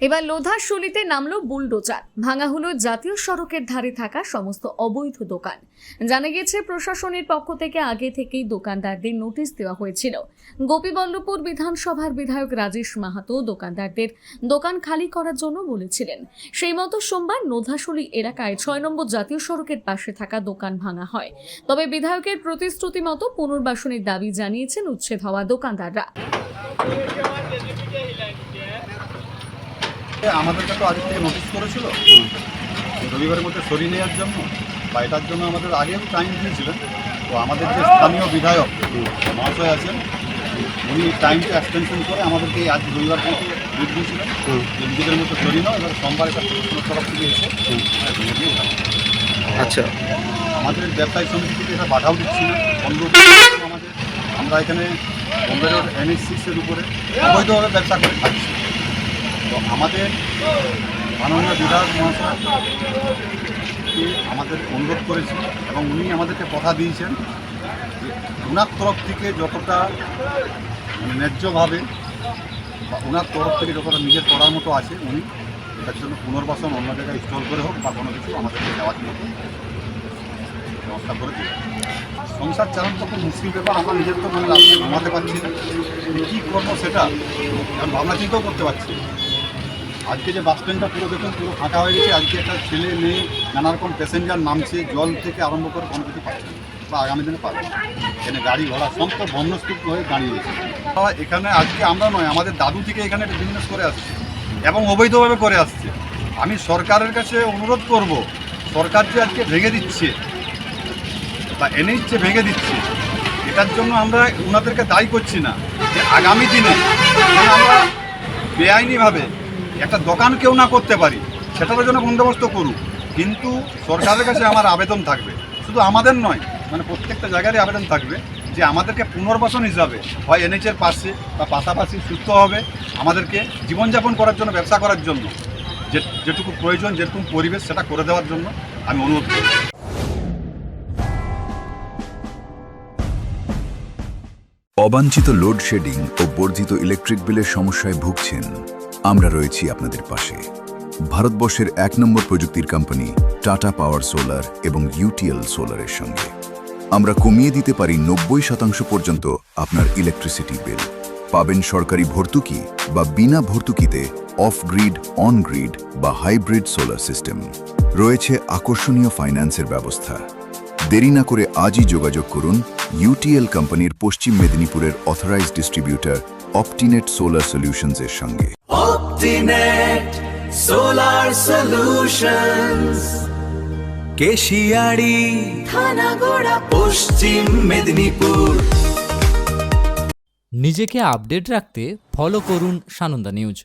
এবার লোধাশুলিতে নামলো বুলডোজার, ভাঙা হলো জাতীয় সড়কের ধারে থাকা সমস্ত অবৈধ দোকান। জানা গিয়েছে প্রশাসনের পক্ষ থেকে আগে থেকেই দোকানদারদের নোটিশ দেওয়া হয়েছিল। গোপীবল্লভপুর বিধানসভার বিধায়ক রাজেশ মাহাতো দোকানদারদের দোকান খালি করার জন্য বলেছিলেন। সেই মতো সোমবার লোধাশুলি এলাকায় 6 নম্বর জাতীয় সড়কের পাশে থাকা দোকান ভাঙা হয়। তবে বিধায়কের প্রতিশ্রুতি মতো পুনর্বাসনের দাবি জানিয়েছেন উচ্ছেদ হওয়া দোকানদাররা। আমাদেরকে তো আগে থেকে নোটিশ করেছিল রবিবারের মধ্যে সরিয়ে নেওয়ার জন্য বা এটার জন্য আমাদের আগেও টাইম দিয়েছিলেন। তো আমাদের যে স্থানীয় বিধায়ক মহাশয় আছেন উনি টাইমটা এক্সটেনশন করে আমাদেরকে আজ রবিবার পর্যন্ত ডেট দিয়েছিলেন যে নিজেদের মধ্যে সরিয়ে নাও, এবার সোমবার একটা প্রশাসনের তরফ থেকে এসে ভেঙে দিয়ে যাবে। আচ্ছা, আমাদের ব্যবসায়ী সমিতি থেকে এটা বাধাও দিচ্ছি না, বন্ধ আমাদের আমরা এখানে বোম্বে রোড NH6-এর উপরে অবৈধভাবে ব্যবসা করে থাকছি। তো আমাদের মাননীয় বিধায়ক মহাশয়কে আমাদের অনুরোধ করেছি এবং উনি আমাদেরকে কথা দিয়েছেন যে ওনার তরফ থেকে যতটা ন্যায্যভাবে বা ওনার তরফ থেকে যতটা নিজের করার মতো আছে উনি এটার জন্য পুনর্বাসন অন্য জায়গায় স্টল করে হোক বা কোনো কিছু আমাদেরকে দেওয়ার মতো ব্যবস্থা করে দেবে। সংসার চালানো তো খুব মুশকিল ব্যাপার, আমরা নিজের তো মানে রাত্রে ঘুমাতে পারছি না, কী করবো সেটা এখন ভাবনা চিন্তাও করতে পারছি। আজকে যে বাস স্ট্যান্ডটা পুরো দেখুন পুরো ফাঁকা হয়ে গেছে, আজকে একটা ছেলে মেয়ে নানা রকম প্যাসেঞ্জার নামছে, জল থেকে আরম্ভ করে কোনো কিছু পাচ্ছে না বা আগামী দিনে পাবে না। এখানে গাড়ি ঘোড়া সমস্ত বন্যস্তূপ হয়ে দাঁড়িয়ে গেছে। এখানে আজকে আমরা নয়, আমাদের দাদু থেকে এখানে বিজনেস করে আসছে এবং অবৈধভাবে করে আসছে। আমি সরকারের কাছে অনুরোধ করব, সরকার যে আজকে ভেঙে দিচ্ছে বা NH যে ভেঙে দিচ্ছে এটার জন্য আমরা ওনাদেরকে দায়ী করছি না, যে আগামী দিনে আমরা বেআইনিভাবে একটা দোকান কেউ না করতে পারি সেটার জন্য বন্দোবস্ত করুক। কিন্তু সরকারের কাছে আমার আবেদন থাকবে, শুধু আমাদের নয় মানে প্রত্যেকটা জায়গারই আবেদন থাকবে যে আমাদেরকে পুনর্বাসন হিসাবে হয় NH-এর পাশে বা পাশাপাশি সুস্থ হবে আমাদেরকে জীবনযাপন করার জন্য, ব্যবসা করার জন্য যেটুকু প্রয়োজন, যেরকম পরিবেশ সেটা করে দেওয়ার জন্য আমি অনুরোধ করি। অবাঞ্ছিত লোডশেডিং ও বর্ধিত ইলেকট্রিক বিলের সমস্যায় ভুগছেন? আমরা রয়েছি আপনাদের পাশে। ভারতবর্ষের 1 নম্বর প্রযুক্তির কোম্পানি টাটা পাওয়ার সোলার এবং UTL সোলারের সঙ্গে আমরা কমিয়ে দিতে পারি 90% পর্যন্ত আপনার ইলেকট্রিসিটি বিল। পাবেন সরকারি ভর্তুকি বা বিনা ভর্তুকিতে অফ গ্রিড, অন গ্রিড বা হাইব্রিড সোলার সিস্টেম। রয়েছে আকর্ষণীয় ফাইন্যান্সের ব্যবস্থা। দেরি না করে আজই যোগাযোগ করুন UTL কোম্পানির পশ্চিম মেদিনীপুরের অথরাইজড ডিস্ট্রিবিউটর অপটিনেট সোলার সলিউশনস এর সঙ্গে। অপটিনেট সোলার সলিউশনস, কেশিয়াড়ি, থানাগোড়া, পশ্চিম মেদিনীপুর। নিজেকে আপডেট রাখতে ফলো করুন সানন্দা নিউজ।